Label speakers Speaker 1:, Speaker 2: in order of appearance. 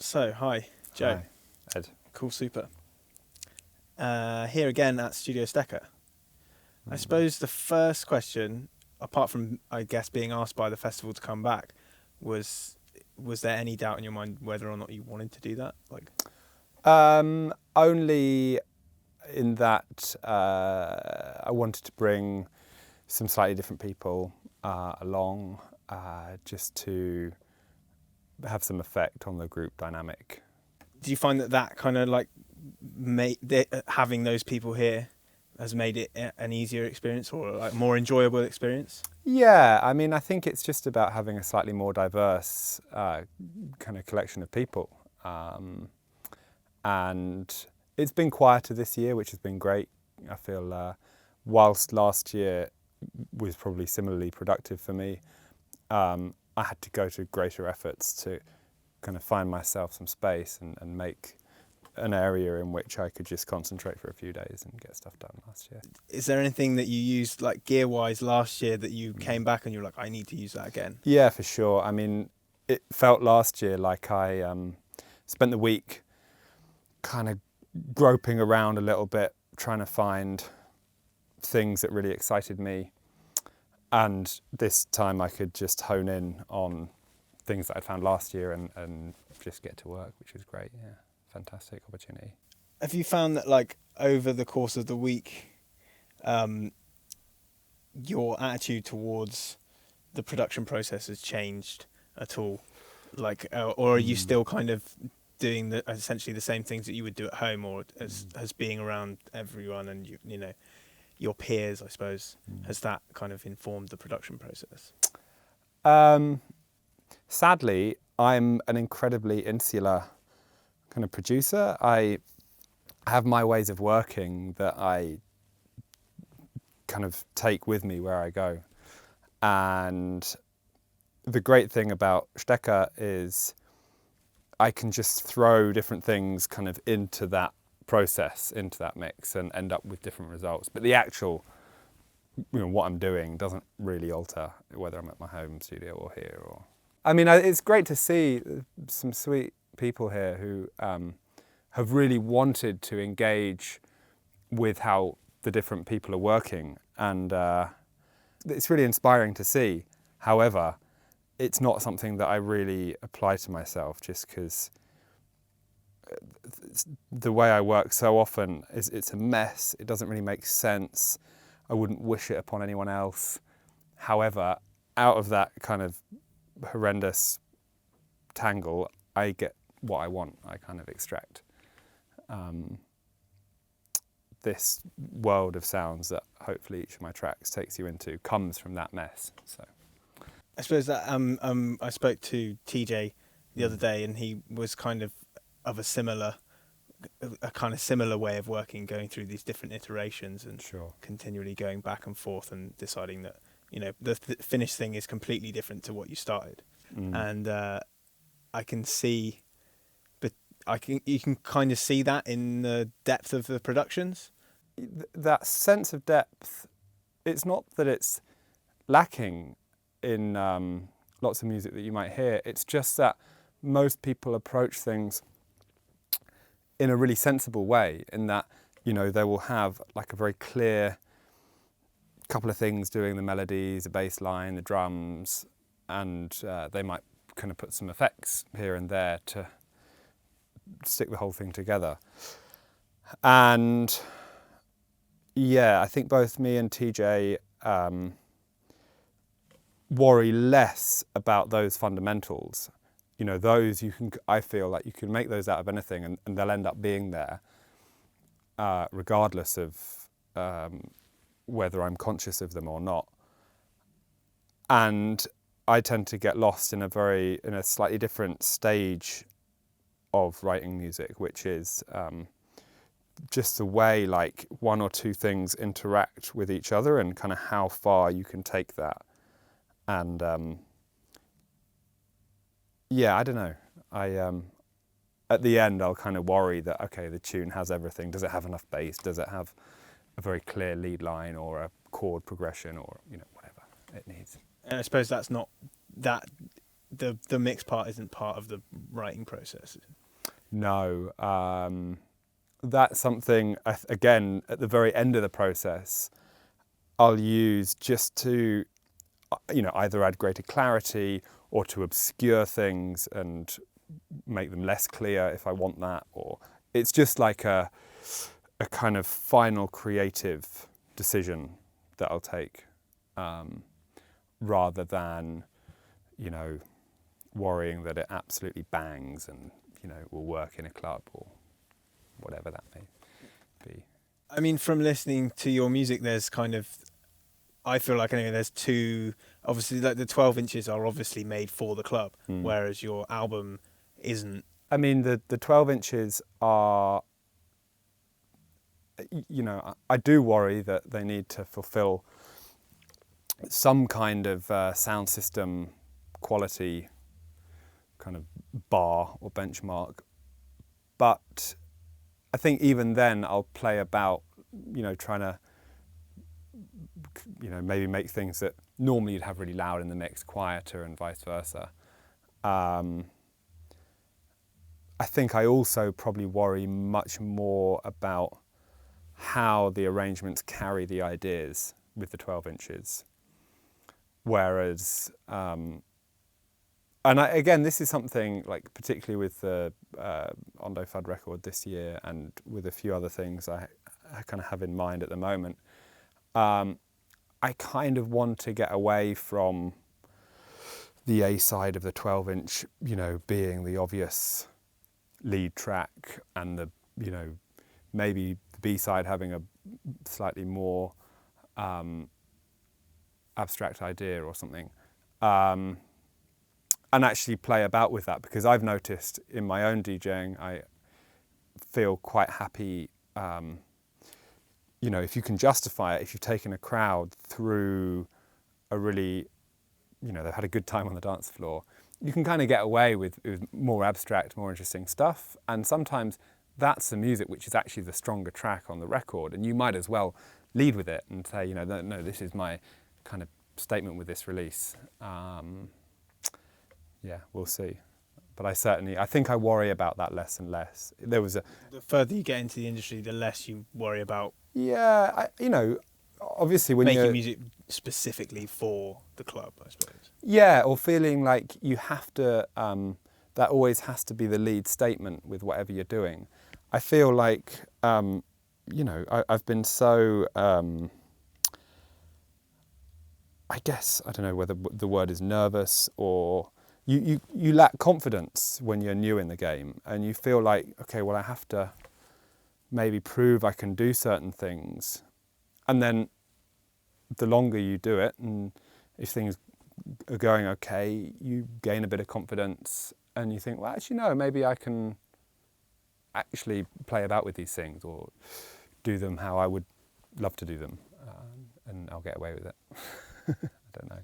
Speaker 1: So, hi, Joe.
Speaker 2: Hi, Ed.
Speaker 1: Cool, super. Here again at Studio Stekker. I suppose the first question, apart from, I guess, being asked by the festival to come back, was there any doubt in your mind whether or not you wanted to do that?
Speaker 2: Only in that I wanted to bring some slightly different people along, just to have some effect on the group dynamic.
Speaker 1: Do you find that kind of having those people here has made it an easier experience or like more enjoyable experience?
Speaker 2: Yeah, I mean, I think it's just about having a slightly more diverse kind of collection of people. And it's been quieter this year, which has been great. I feel whilst last year was probably similarly productive for me, I had to go to greater efforts to kind of find myself some space and make an area in which I could just concentrate for a few days and get stuff done last year.
Speaker 1: Is there anything that you used like gear-wise last year that you came back and you're like, I need to use that again?
Speaker 2: Yeah, for sure. I mean, it felt last year like I spent the week kind of groping around a little bit, trying to find things that really excited me. And this time I could just hone in on things that I'd found last year and just get to work, which was great. Yeah, fantastic opportunity.
Speaker 1: Have you found that like over the course of the week, your attitude towards the production process has changed at all? Like, or are you still kind of doing essentially the same things that you would do at home, or as being around everyone and you know your peers, I suppose, has that kind of informed the production process?
Speaker 2: Sadly, I'm an incredibly insular kind of producer. I have my ways of working that I kind of take with me where I go. And the great thing about Stekker is I can just throw different things kind of into that process, into that mix, and end up with different results. But the actual, what I'm doing doesn't really alter whether I'm at my home studio or here. Or, I mean, it's great to see some sweet people here who have really wanted to engage with how the different people are working, and it's really inspiring to see. However, it's not something that I really apply to myself, just because the way I work so often is it's a mess. It doesn't really make sense. I wouldn't wish it upon anyone else. However, out of that kind of horrendous tangle, I get what I want. I kind of extract this world of sounds that hopefully each of my tracks takes you into comes from that mess. So
Speaker 1: I suppose that I spoke to TJ the other day, and he was kind of a kind of similar way of working, going through these different iterations and
Speaker 2: sure.
Speaker 1: Continually going back and forth and deciding that the finished thing is completely different to what you started. And I can see, but you can kind of see that in the depth of the productions.
Speaker 2: That sense of depth, it's not that it's lacking in lots of music that you might hear. It's just that most people approach things in a really sensible way, in that they will have like a very clear couple of things doing the melodies, the bass line, the drums, and they might kind of put some effects here and there to stick the whole thing together. And yeah, I think both me and TJ worry less about those fundamentals. Those I feel like you can make those out of anything, and they'll end up being there, regardless of whether I'm conscious of them or not. And I tend to get lost in a slightly different stage of writing music, which is just the way like one or two things interact with each other and kind of how far you can take that. And yeah, I don't know. at the end I'll kind of worry that, okay, the tune has everything. Does it have enough bass? Does it have a very clear lead line or a chord progression, or whatever it needs?
Speaker 1: And I suppose that's not that the mix part isn't part of the writing process.
Speaker 2: No, that's something, again, at the very end of the process, I'll use just to, either add greater clarity or to obscure things and make them less clear if I want that. Or it's just like a kind of final creative decision that I'll take, rather than, worrying that it absolutely bangs and, will work in a club or whatever that may be.
Speaker 1: I mean, from listening to your music, there's kind of, I feel like anyway, there's two, obviously, like the 12 inches are obviously made for the club, whereas your album isn't.
Speaker 2: I mean, the 12 inches are, I do worry that they need to fulfill some kind of sound system quality kind of bar or benchmark. But I think even then I'll play about, trying to, maybe make things that normally you'd have really loud in the mix quieter and vice versa. I think I also probably worry much more about how the arrangements carry the ideas with the 12 inches. Whereas, again, this is something like particularly with the Ondo Fud record this year and with a few other things I kind of have in mind at the moment. I kind of want to get away from the A side of the 12-inch, being the obvious lead track and the, maybe the B side having a slightly more abstract idea or something. And actually play about with that, because I've noticed in my own DJing, I feel quite happy, if you can justify it, if you've taken a crowd through a really, they've had a good time on the dance floor, you can kind of get away with more abstract, more interesting stuff. And sometimes that's the music which is actually the stronger track on the record, and you might as well lead with it and say, no, this is my kind of statement with this release. Yeah, we'll see. But I think I worry about that less and less. The
Speaker 1: further you get into the industry, the less you worry about.
Speaker 2: Yeah, obviously when
Speaker 1: making music specifically for the club, I suppose.
Speaker 2: Yeah, or feeling like you have to, that always has to be the lead statement with whatever you're doing. I feel like, I've been so, I guess, I don't know whether the word is nervous or you lack confidence when you're new in the game, and you feel like, okay, well, I have to maybe prove I can do certain things. And then the longer you do it, and if things are going okay, you gain a bit of confidence and you think, well, actually, no, maybe I can actually play about with these things or do them how I would love to do them, and I'll get away with it. I don't know.